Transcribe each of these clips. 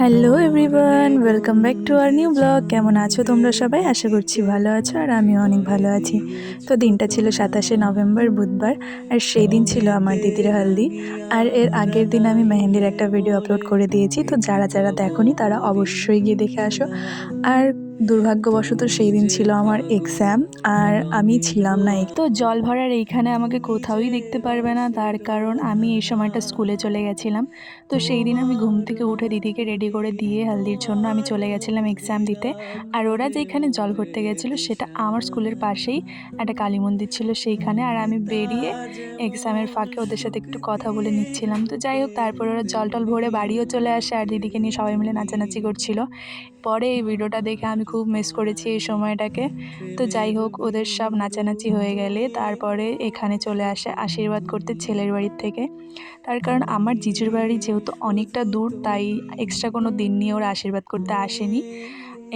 Hello everyone, welcome back to our new blog. কেমন আছো তোমরা সবাই? আশা করছি ভালো আছো, আর আমিও অনেক ভালো আছি। তো দিনটা ছিল 27শে নভেম্বর, বুধবার, আর সেই দিন ছিল আমার দিদির হলদি। আর এর আগের দিন আমি মেহেন্দির একটা ভিডিও আপলোড করে দিয়েছি, তো যারা যারা দেখোনি তারা অবশ্যই গিয়ে দেখে আসো। আর দুর্ভাগ্যবশত সেই দিন ছিল আমার এক্সাম, আর আমি ছিলাম না। তো জল ভরার এইখানে আমাকে কোথাওই দেখতে পারবে না, তার কারণ আমি এই সময়টা স্কুলে চলে গেছিলাম। তো সেই দিন আমি ঘুম থেকে উঠে দিদিকে রেডি করে দিয়ে হলদির জন্য আমি চলে গেছিলাম এক্সাম দিতে। আর ওরা যেখানে জল ভরতে গেছিলো সেটা আমার স্কুলের পাশেই একটা কালী মন্দির ছিল সেইখানে। আর আমি বেরিয়ে এক্সামের ফাঁকে ওদের সাথে একটু কথা বলে নিচ্ছিলাম। তো যাই হোক, তারপর ওরা জল টল ভরে বাড়িও চলে আসে, আর দিদিকে নিয়ে সবাই মিলে নাচানাচি করছিল। পরে এই ভিডিওটা দেখে আমি খুব মিস করেছি এই সময়টাকে। তো যাই হোক, ওদের সব নাচানাচি হয়ে গেলে তারপরে এখানে চলে আসে আশীর্বাদ করতে ছেলের বাড়ির থেকে। তার কারণ আমার জিজুর বাড়ি যেহেতু অনেকটা দূর, তাই এক্সট্রা কোনো দিন নিয়ে ওরা আশীর্বাদ করতে আসেনি।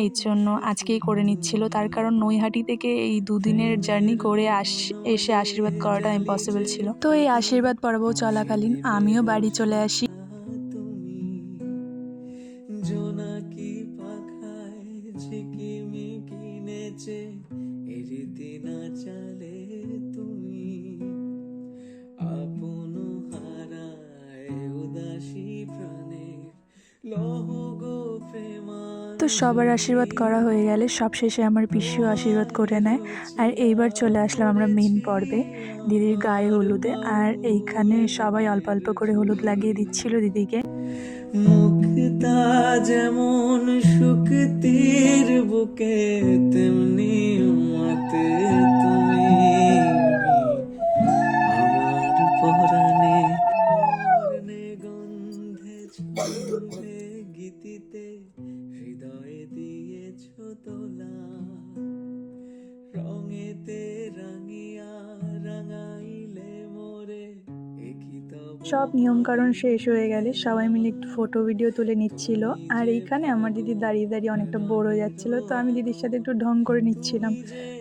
এই জন্য আজকেই করে নিচ্ছিল। তার কারণ নৈহাটি থেকে এই দুদিনের জার্নি করে এসে আশীর্বাদ করাটা ইম্পসিবল ছিল। তো এই আশীর্বাদ পর্ব চলাকালীন আমিও বাড়ি চলে আসি। জোনাকি পাখায় ঝিকিমিকি নেচে এরিতি না চালে তুমি আপন হারায় উদাসী প্রাণের লহ গো প্রেমান তো সবার আশীর্বাদ করা হয়ে গেলে সবশেষে আমার পিসিও আশীর্বাদ করে নেয়। আর এইবার চলে আসলাম আমরা মেন পর্বে, দিদির গায়ে হলুদে। আর এইখানে সবাই অল্প অল্প করে হলুদ লাগিয়ে দিচ্ছিল দিদিকে। মুক্তা যেমন শুকতির বুকে তেমনি মতে তুমি আমার পরাণে বর্ণে গন্ধে ছুলে গীতিতে হৃদয়ে দিয়েছ তোলা রঙেতে রাঙিয়া রাঙাইলে মোরে একই তব সব নিয়মকানুন শেষ হয়ে গেলে সবাই মিলে একটু ফটো ভিডিও তুলে নিচ্ছিল। আর এইখানে আমার দিদি দাঁড়িয়ে দাঁড়িয়ে অনেকটা বোর হয়ে যাচ্ছিল, তো আমি দিদির সাথে একটু ঢং করে নিচ্ছিলাম।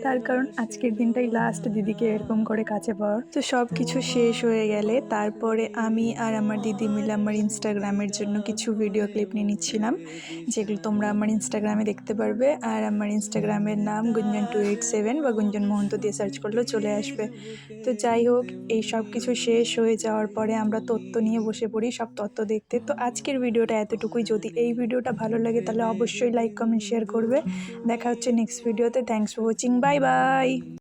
তার কারণ আজকের দিনটাই লাস্ট দিদিকে এরকম করে কাছে পাওয়ার। তো সব কিছু শেষ হয়ে গেলে তারপরে আমি আর আমার দিদি মিলে আমার ইনস্টাগ্রামের জন্য কিছু ভিডিও ক্লিপ নিয়ে নিচ্ছিলাম, যেগুলো তোমরা আমার ইনস্টাগ্রামে দেখতে পারবে। আর আমার ইনস্টাগ্রামের নাম গুঞ্জন287 বা গুঞ্জন মহন্ত দিয়ে সার্চ করলেও চলে আসবে। তো যাই হোক, এই সব কিছু শেষ হয়ে যাওয়ার পরে আমরা তথ্য নিয়ে বসে পড়ি, সব তথ্য দেখতে। তো আজকের ভিডিওটা এতটুকুই। যদি এই ভিডিওটা ভালো লাগে তাহলে অবশ্যই লাইক কমেন্ট শেয়ার করবে। দেখা হচ্ছে নেক্সট ভিডিওতে। Thanks for watching, bye bye.